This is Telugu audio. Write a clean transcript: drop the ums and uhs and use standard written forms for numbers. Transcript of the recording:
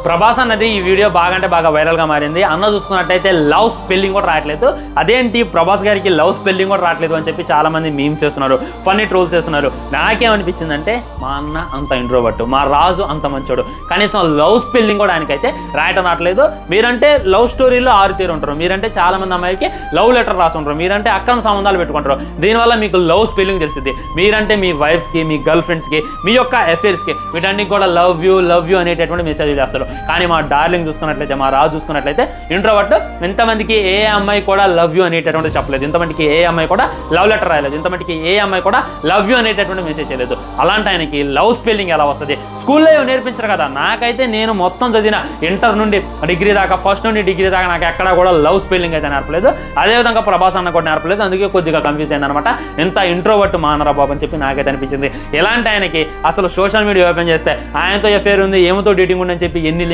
ప్రభాస్ అన్నది ఈ వీడియో బాగా అంటే బాగా వైరల్గా మారింది. అన్న చూసుకున్నట్టయితే లవ్ స్పెల్లింగ్ కూడా రావట్లేదు. అదేంటి ప్రభాస్ గారికి లవ్ స్పెల్లింగ్ కూడా రావట్లేదు అని చెప్పి చాలా మంది మీమ్స్ చేస్తున్నారు, ఫన్నీ ట్రోల్స్ చేస్తున్నారు. నాకేమనిపించిందంటే మా అన్న అంత ఇంట్రోవర్ట్, మా రాజు అంత మంచోడు, కనీసం లవ్ స్పెల్లింగ్ కూడా ఆయనకైతే రాయటం రావట్లేదు. మీరంటే లవ్ స్టోరీలో ఆరుతీరు ఉంటారు, మీరంటే చాలా మంది అమ్మాయికి లవ్ లెటర్ రాసి ఉంటారు, మీరంటే అక్రమ సంబంధాలు పెట్టుకుంటారు. దీనివల్ల మీకు లవ్ స్పెల్లింగ్ తెలిసింది. మీరంటే మీ వైఫ్స్కి, మీ గర్ల్ ఫ్రెండ్స్కి, మీ యొక్క అఫేర్స్కి వీటన్నిటికి కూడా లవ్ యూ అనేటటువంటి మెసేజ్ చేస్తారు. కానీ మా డార్లింగ్ చూసుకున్నట్లయితే, మా రాజు చూసుకున్నట్లయితే ఇంట్రోవర్ట్. ఇంతమందికి ఏ అమ్మాయి కూడా లవ్ యూ అనేటటువంటి చెప్పలేదు, ఇంతమందికి ఏ అమ్మాయి కూడా లవ్ లెటర్ రాయలేదు, ఇంతమందికి ఏ అమ్మాయి కూడా లవ్ యూ అనేటటువంటి మెసేజ్ చేయలేదు. అలాంటి ఆయనకి లవ్ స్పెల్లింగ్ ఎలా వస్తుంది? స్కూల్లో నేర్పించరు కదా. నాకైతే నేను మొత్తం చదివిన ఇంటర్ నుండి డిగ్రీ దాకా, ఫస్ట్ నుండి డిగ్రీ దాకా నాకు ఎక్కడా కూడా లవ్ స్పెల్లింగ్ అయితే నేర్పలేదు. అదేవిధంగా ప్రభాస్ అన్న కూడా నేర్పలేదు. అందుకే కొద్దిగా కన్ఫ్యూజ్ అయింది అనమాట. ఎంత ఇంట్రోవర్ట్ మానరా బాబు అని చెప్పి నాకైతే అనిపించింది. ఎలాంటి ఆయనకి అసలు సోషల్ మీడియా ఓపెన్ చేస్తే ఆయనతో ఎఫేర్ ఉంది, ఏమతో డేటింగ్ ఉందని చెప్పి ఎన్ని